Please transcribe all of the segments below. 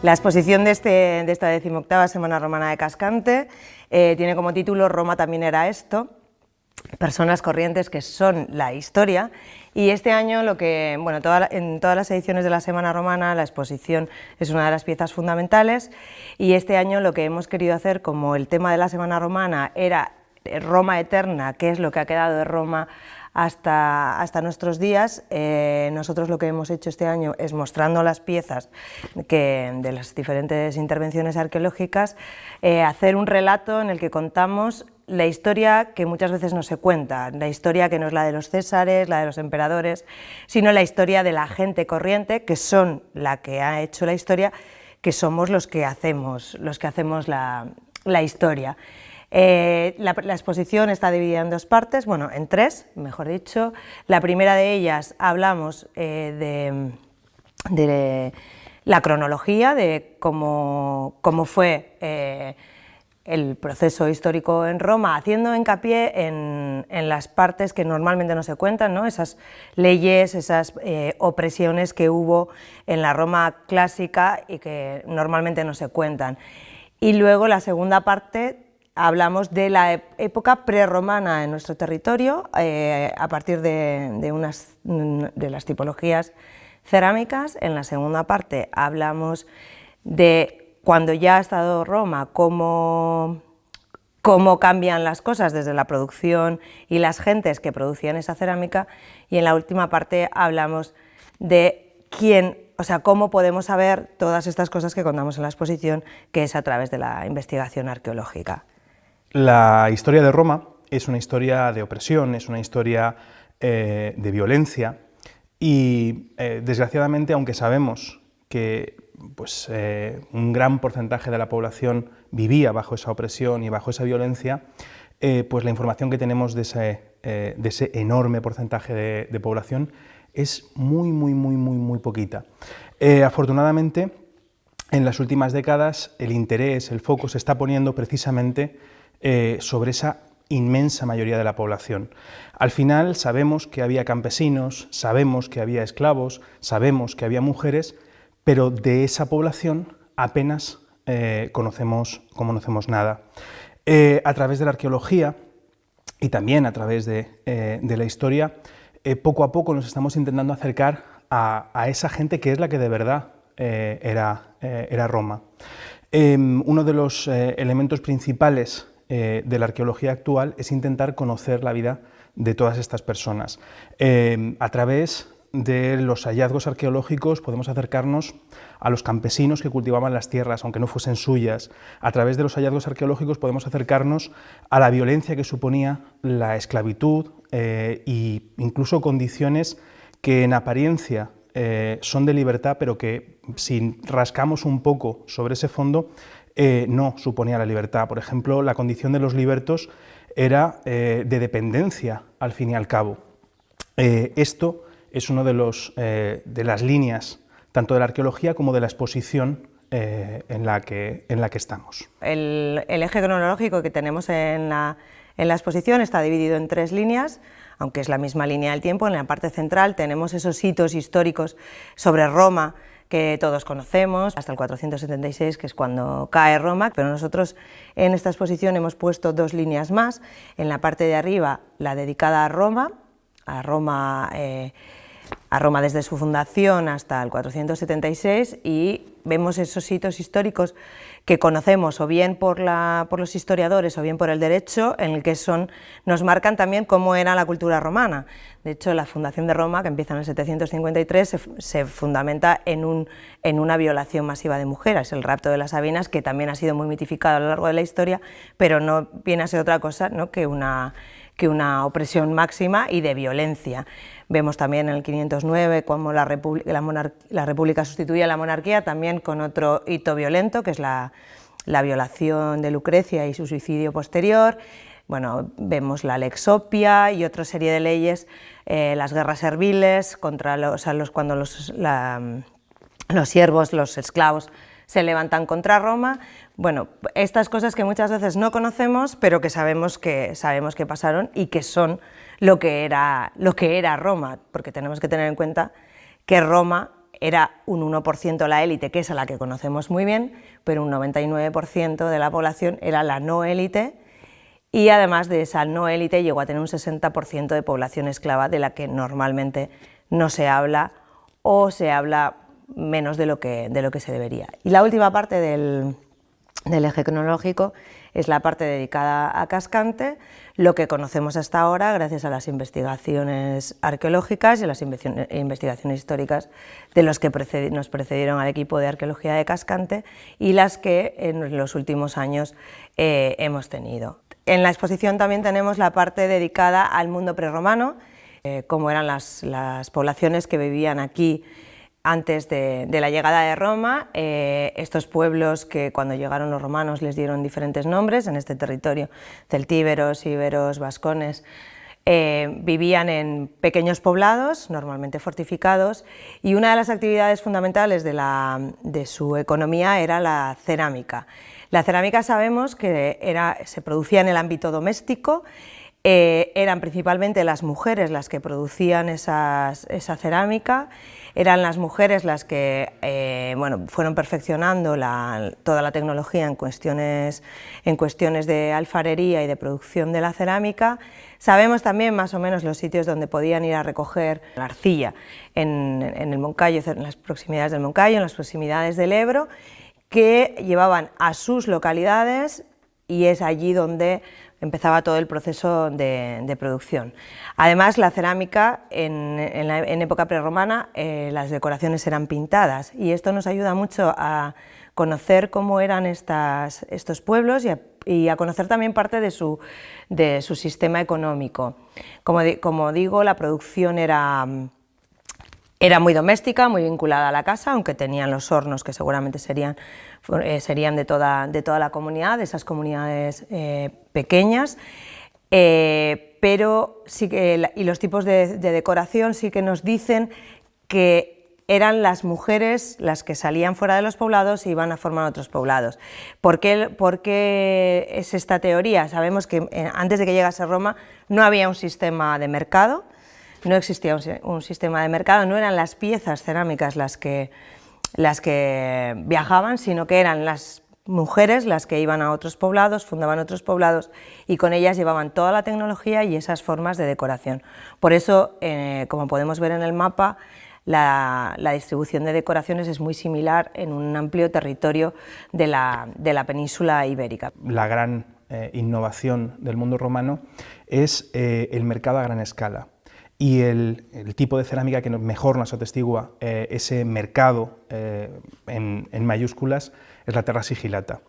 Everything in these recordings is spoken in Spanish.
La exposición de esta 18ª Semana Romana de Cascante tiene como título Roma también era esto, personas corrientes que son la historia, y este año en todas las ediciones de la Semana Romana la exposición es una de las piezas fundamentales, y este año lo que hemos querido hacer, como el tema de la Semana Romana era Roma eterna, qué es lo que ha quedado de Roma hasta nuestros días, nosotros lo que hemos hecho este año es, mostrando las piezas de las diferentes intervenciones arqueológicas, hacer un relato en el que contamos la historia que muchas veces no se cuenta, la historia que no es la de los césares, la de los emperadores, sino la historia de la gente corriente, que son la que ha hecho la historia, que somos los que hacemos la historia. La exposición está dividida en dos partes, bueno, en tres, mejor dicho. La primera de ellas hablamos de la cronología, de cómo fue el proceso histórico en Roma, haciendo hincapié en las partes que normalmente no se cuentan, ¿no? Esas leyes, esas opresiones que hubo en la Roma clásica y que normalmente no se cuentan. Y luego la segunda parte hablamos de la época prerromana en nuestro territorio, a partir de las tipologías cerámicas. En la segunda parte hablamos de cuando ya ha estado Roma, cómo cambian las cosas desde la producción y las gentes que producían esa cerámica, y en la última parte hablamos de cómo podemos saber todas estas cosas que contamos en la exposición, que es a través de la investigación arqueológica. La historia de Roma es una historia de opresión, es una historia de violencia y, desgraciadamente, aunque sabemos que un gran porcentaje de la población vivía bajo esa opresión y bajo esa violencia, pues la información que tenemos de ese enorme porcentaje de población es muy poquita. Afortunadamente, en las últimas décadas el interés, el foco se está poniendo precisamente sobre esa inmensa mayoría de la población. Al final sabemos que había campesinos, sabemos que había esclavos, sabemos que había mujeres, pero de esa población apenas conocemos nada. A través de la arqueología y también a través de la historia, poco a poco nos estamos intentando acercar a esa gente que es la que de verdad era Roma. Uno de los elementos principales de la arqueología actual es intentar conocer la vida de todas estas personas. A través de los hallazgos arqueológicos podemos acercarnos a los campesinos que cultivaban las tierras, aunque no fuesen suyas. A través de los hallazgos arqueológicos podemos acercarnos a la violencia que suponía la esclavitud e incluso condiciones que en apariencia son de libertad, pero que si rascamos un poco sobre ese fondo no suponía la libertad. Por ejemplo, la condición de los libertos era de dependencia, al fin y al cabo. Esto es uno de las líneas, tanto de la arqueología como de la exposición en la que estamos. El eje cronológico que tenemos en la exposición está dividido en tres líneas, aunque es la misma línea del tiempo. En la parte central tenemos esos hitos históricos sobre Roma que todos conocemos, hasta el 476, que es cuando cae Roma, pero nosotros en esta exposición hemos puesto dos líneas más. En la parte de arriba, la dedicada a Roma desde su fundación hasta el 476, y vemos esos hitos históricos que conocemos o bien por los historiadores o bien por el derecho, en el que nos marcan también cómo era la cultura romana. De hecho, la fundación de Roma, que empieza en el 753, se fundamenta en una violación masiva de mujeres, el rapto de las Sabinas, que también ha sido muy mitificado a lo largo de la historia, pero no viene a ser otra cosa, ¿no?, que una opresión máxima y de violencia. Vemos también en el 509 cómo la República sustituye a la monarquía, también con otro hito violento, que es la violación de Lucrecia y su suicidio posterior. Bueno, vemos la Lex Oppia y otra serie de leyes, las guerras serviles, cuando los siervos, los esclavos, se levantan contra Roma. Bueno, estas cosas que muchas veces no conocemos, pero que sabemos que pasaron y que son lo que era Roma, porque tenemos que tener en cuenta que Roma era un 1% la élite, que es a la que conocemos muy bien, pero un 99% de la población era la no élite, y además de esa no élite llegó a tener un 60% de población esclava, de la que normalmente no se habla o se habla menos de lo que se debería. Y la última parte del eje cronológico es la parte dedicada a Cascante, lo que conocemos hasta ahora gracias a las investigaciones arqueológicas y a las investigaciones históricas de los que nos precedieron al equipo de arqueología de Cascante y las que en los últimos años hemos tenido. En la exposición también tenemos la parte dedicada al mundo prerromano, cómo eran las poblaciones que vivían aquí antes de la llegada de Roma, estos pueblos que cuando llegaron los romanos les dieron diferentes nombres en este territorio, celtíberos, íberos, vascones, vivían en pequeños poblados, normalmente fortificados, y una de las actividades fundamentales de su economía era la cerámica. La cerámica sabemos que se producía en el ámbito doméstico, eran principalmente las mujeres las que producían esa cerámica, eran las mujeres las que fueron perfeccionando toda la tecnología en cuestiones de alfarería y de producción de la cerámica. Sabemos también más o menos los sitios donde podían ir a recoger la arcilla, en el Moncayo, en las proximidades del Moncayo, en las proximidades del Ebro, que llevaban a sus localidades, y es allí donde empezaba todo el proceso de producción. Además, la cerámica, en época prerromana, las decoraciones eran pintadas, y esto nos ayuda mucho a conocer cómo eran estos pueblos y a conocer también parte de su sistema económico. Como digo, la producción era muy doméstica, muy vinculada a la casa, aunque tenían los hornos que seguramente serían de toda la comunidad, de esas comunidades pequeñas, pero sí que, y los tipos de decoración sí que nos dicen que eran las mujeres las que salían fuera de los poblados e iban a formar otros poblados. ¿Por qué es esta teoría? Sabemos que antes de que llegase Roma no había un sistema de mercado, no existía un sistema de mercado, no eran las piezas cerámicas las que viajaban, sino que eran las mujeres las que iban a otros poblados, fundaban otros poblados, y con ellas llevaban toda la tecnología y esas formas de decoración. Por eso, como podemos ver en el mapa, la distribución de decoraciones es muy similar en un amplio territorio de la península ibérica. La gran innovación del mundo romano es el mercado a gran escala. Y el tipo de cerámica que mejor nos atestigua ese mercado en mayúsculas es la terra sigillata.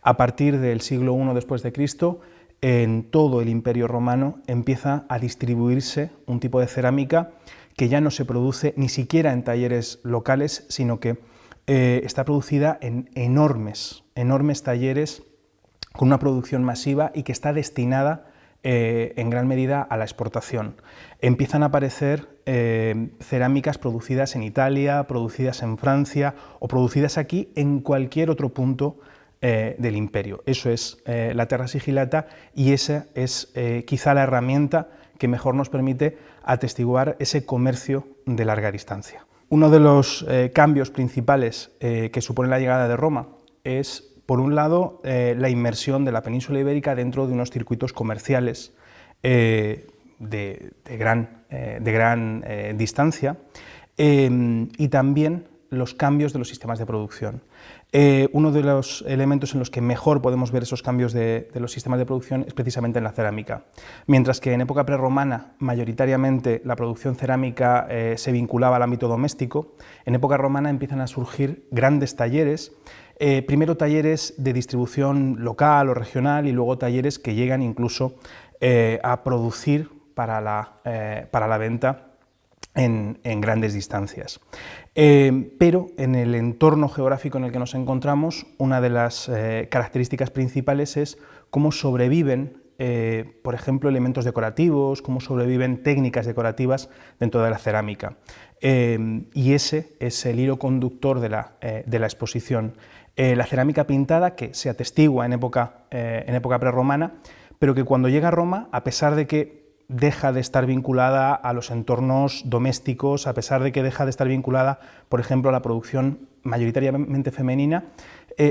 A partir del siglo I después de Cristo, en todo el Imperio Romano empieza a distribuirse un tipo de cerámica que ya no se produce ni siquiera en talleres locales, sino que está producida en enormes talleres con una producción masiva y que está destinada en gran medida a la exportación. Empiezan a aparecer cerámicas producidas en Italia, producidas en Francia o producidas aquí en cualquier otro punto del imperio. Eso es la terra sigillata, y esa es quizá la herramienta que mejor nos permite atestiguar ese comercio de larga distancia. Uno de los cambios principales que supone la llegada de Roma es, por un lado, la inmersión de la península ibérica dentro de unos circuitos comerciales de gran distancia, y también los cambios de los sistemas de producción. Uno de los elementos en los que mejor podemos ver esos cambios de los sistemas de producción es precisamente en la cerámica. Mientras que en época prerromana mayoritariamente la producción cerámica se vinculaba al ámbito doméstico, en época romana empiezan a surgir grandes talleres, primero talleres de distribución local o regional, y luego talleres que llegan incluso a producir para la venta en grandes distancias. Pero en el entorno geográfico en el que nos encontramos, una de las características principales es cómo sobreviven, por ejemplo, elementos decorativos, cómo sobreviven técnicas decorativas dentro de la cerámica. Y ese es el hilo conductor de la exposición. La cerámica pintada, que se atestigua en época prerromana, pero que cuando llega a Roma, a pesar de que deja de estar vinculada a los entornos domésticos, a pesar de que deja de estar vinculada, por ejemplo, a la producción mayoritariamente femenina,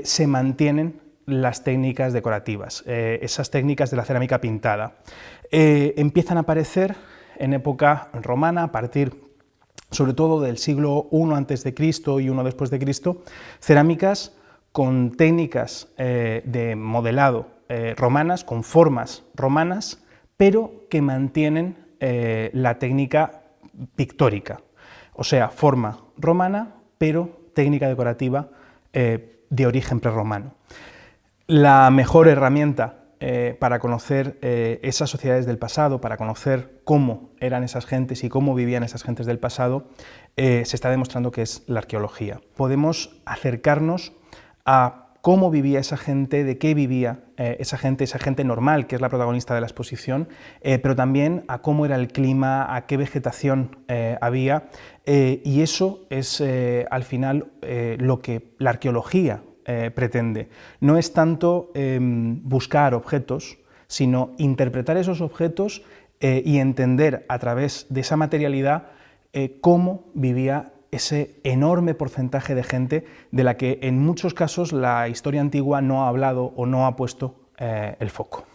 se mantienen las técnicas decorativas, esas técnicas de la cerámica pintada. Empiezan a aparecer en época romana, a partir sobre todo del siglo I a.C. y I después de Cristo, cerámicas con técnicas de modelado romanas, con formas romanas, pero que mantienen la técnica pictórica, o sea, forma romana, pero técnica decorativa de origen prerromano. La mejor herramienta para conocer esas sociedades del pasado, para conocer cómo eran esas gentes y cómo vivían esas gentes del pasado, se está demostrando que es la arqueología. Podemos acercarnos a cómo vivía esa gente, de qué vivía esa gente normal, que es la protagonista de la exposición, pero también a cómo era el clima, a qué vegetación había, y eso es al final lo que la arqueología pretende. No es tanto buscar objetos, sino interpretar esos objetos y entender a través de esa materialidad cómo vivía ese enorme porcentaje de gente de la que en muchos casos la historia antigua no ha hablado o no ha puesto el foco.